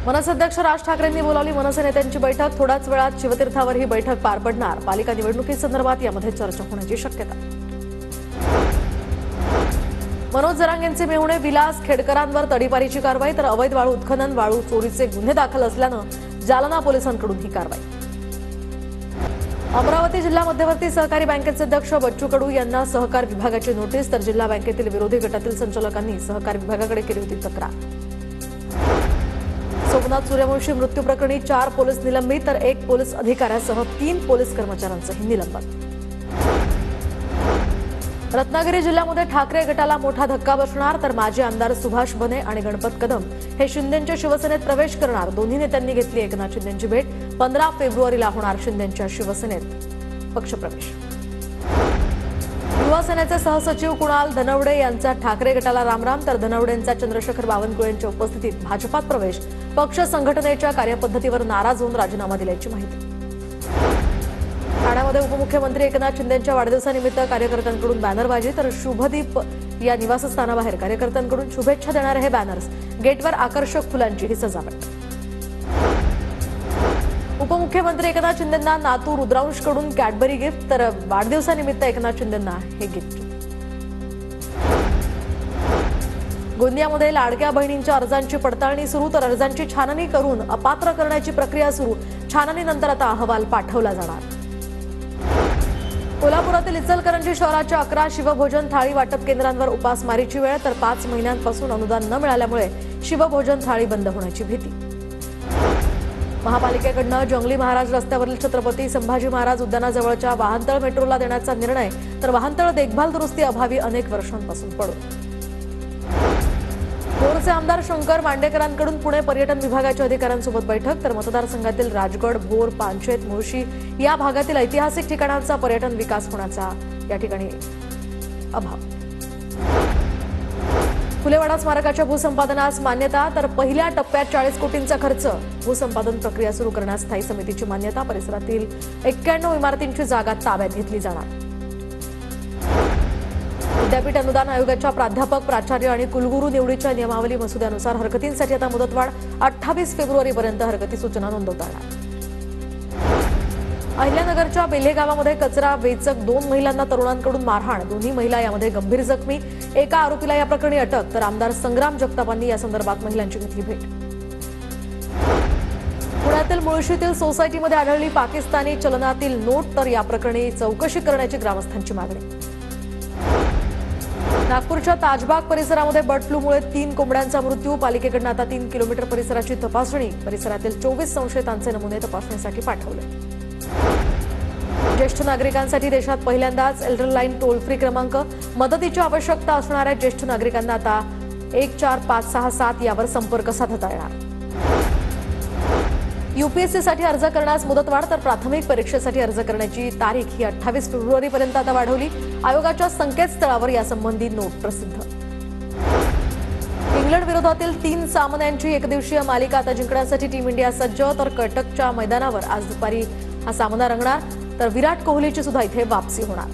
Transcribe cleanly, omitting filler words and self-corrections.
मनसे अध्यक्ष राज ठाकरेंनी बोलावली मनसे नेत्यांची बैठक। थोड्याच वेळात शिवतीर्थावर ही बैठक पार पडणार। पालिका निवडणुकीसंदर्भात यामध्ये चर्चा होण्याची शक्यता। मनोज जरांगेंचे मेहुणे विलास खेडकरांवर तडीपारीची कारवाई, तर अवैध वाळू उत्खनन वाळू चोरीचे गुन्हे दाखल असल्यानं जालना पोलिसांकडून ही कारवाई। अमरावती जिल्हा मध्यवर्ती सहकारी बँकेचे अध्यक्ष बच्चू कडू यांना सहकार विभागाची नोटीस, तर जिल्हा बँकेतील विरोधी गटातील संचालकांनी सहकार विभागाकडे केली होती तक्रार। सोमनाथ सूर्यवंशी मृत्यू प्रकरणी 4 पोलीस निलंबित, तर 1 पोलीस अधिकाऱ्यासह 3 पोलीस कर्मचाऱ्यांचंही निलंबन। रत्नागिरी जिल्ह्यामध्ये ठाकरे गटाला मोठा धक्का बसणार, तर माजी आमदार सुभाष बने आणि गणपत कदम हे शिंदेंच्या शिवसेनेत प्रवेश करणार। दोन्ही नेत्यांनी घेतली एकनाथ शिंदेंची भेट। 15 फेब्रुवारीला होणार शिंदेंच्या शिवसेनेत पक्षप्रवेश। युवा सेनेचे सहसचिव कुणाल धनवडे यांचा ठाकरे गटाला रामराम, तर धनवडेंचा चंद्रशेखर बावनकुळेंच्या उपस्थितीत भाजपात प्रवेश। पक्ष संघटनेच्या कार्यपद्धतीवर नाराज होऊन राजीनामा दिल्याची माहिती। ठाण्यामध्ये उपमुख्यमंत्री एकनाथ शिंदेंच्या वाढदिवसानिमित्त कार्यकर्त्यांकडून बॅनरबाजी, तर शुभदीप या निवासस्थानाबाहेर कार्यकर्त्यांकडून शुभेच्छा देणारे हे बॅनर्स। गेटवर आकर्षक फुलांची ही सजावट। उपमुख्यमंत्री एकनाथ शिंदेंना नातू रुद्रांशकडून कॅडबरी गिफ्ट, तर वाढदिवसानिमित्त एकनाथ शिंदेंना हे गिफ्ट। गोंदियामध्ये लाडक्या बहिणींच्या अर्जांची पडताळणी सुरू, तर अर्जांची छाननी करून अपात्र करण्याची प्रक्रिया सुरू। छाननीनंतर आता अहवाल पाठवला जाणार। कोल्हापुरातील इचलकरंजी शहराच्या 11 शिवभोजन थाळी वाटप केंद्रांवर उपासमारीची वेळ, तर 5 महिन्यांपासून अनुदान न मिळाल्यामुळे शिवभोजन थाळी बंद होण्याची भीती। महापालिकेकडून जंगली महाराज रस्त्यावरील छत्रपती संभाजी महाराज उद्यानाजवळच्या वाहनतळ मेट्रोला देण्याचा निर्णय, तर वाहनतळ देखभाल दुरुस्ती अभावी अनेक वर्षांपासून पडून। भोरचे आमदार शंकर मांडेकरांकडून पुणे पर्यटन विभागाच्या अधिकाऱ्यांसोबत बैठक, तर मतदारसंघातील राजगड, भोर, पानशेत, मुळशी या भागातील ऐतिहासिक ठिकाणांचा पर्यटन विकास होण्याचा या ठिकाणी अभाव। फुलेवाडा स्मारकाच्या भूसंपादनास मान्यता, तर पहिल्या टप्प्यात 40 कोटींचा खर्च। भूसंपादन प्रक्रिया सुरू करण्यास स्थायी समितीची मान्यता। परिसरातील 91 इमारतींची जागा ताब्यात घेतली जाणार। विद्यापीठ अनुदान आयोगाच्या प्राध्यापक, प्राचार्य आणि कुलगुरू निवडीच्या नियमावली मसुद्यानुसार हरकतींसाठी आता मुदतवाढ। 28 फेब्रुवारीपर्यंत हरकती सूचना नोंदवता येणार। अहिल्यानगरच्या बेल्हे गावामध्ये कचरा वेचक 2 महिलांना तरुणांकडून मारहाण, दोन्ही महिला यामध्ये गंभीर जखमी। एका आरोपीला या प्रकरणी अटक, तर आमदार संग्राम जगतापांनी या संदर्भात महिलांची घेतली भेट। पुण्यातील मुळशीतील सोसायटीमध्ये आढळली पाकिस्तानी चलनातील नोट, तर या प्रकरणी चौकशी करण्याची ग्रामस्थांची मागणी। नागपूरच्या ताजबाग परिसरामध्ये बर्ड फ्लूमुळे 3 कोंबड्यांचा मृत्यू। पालिकेकडून आता 3 किलोमीटर परिसराची तपासणी। परिसरातील 24 संशयितांचे नमुने तपासणीसाठी पाठवले। ज्येष्ठ नागरिकांसाठी देशात पहिल्यांदाच एल्डर लाईन टोल फ्री क्रमांक। मदतीची आवश्यकता असणाऱ्या ज्येष्ठ नागरिकांना आता 14567 यावर संपर्क साधता येणार। यूपीएससीसाठी अर्ज करण्यास मुदतवाढ, तर प्राथमिक परीक्षेसाठी अर्ज करण्याची तारीख ही 28 फेब्रुवारीपर्यंत आता वाढवली। आयोगाच्या संकेतस्थळावर यासंबंधी नोट प्रसिद्ध। इंग्लंड विरोधातील 3 सामन्यांची एकदिवसीय मालिका आता जिंकण्यासाठी टीम इंडिया सज्ज, तर कर्टकच्या मैदानावर आज दुपारी हा सामना रंगणार, तर विराट कोहलीची सुद्धा इथे वापसी होणार।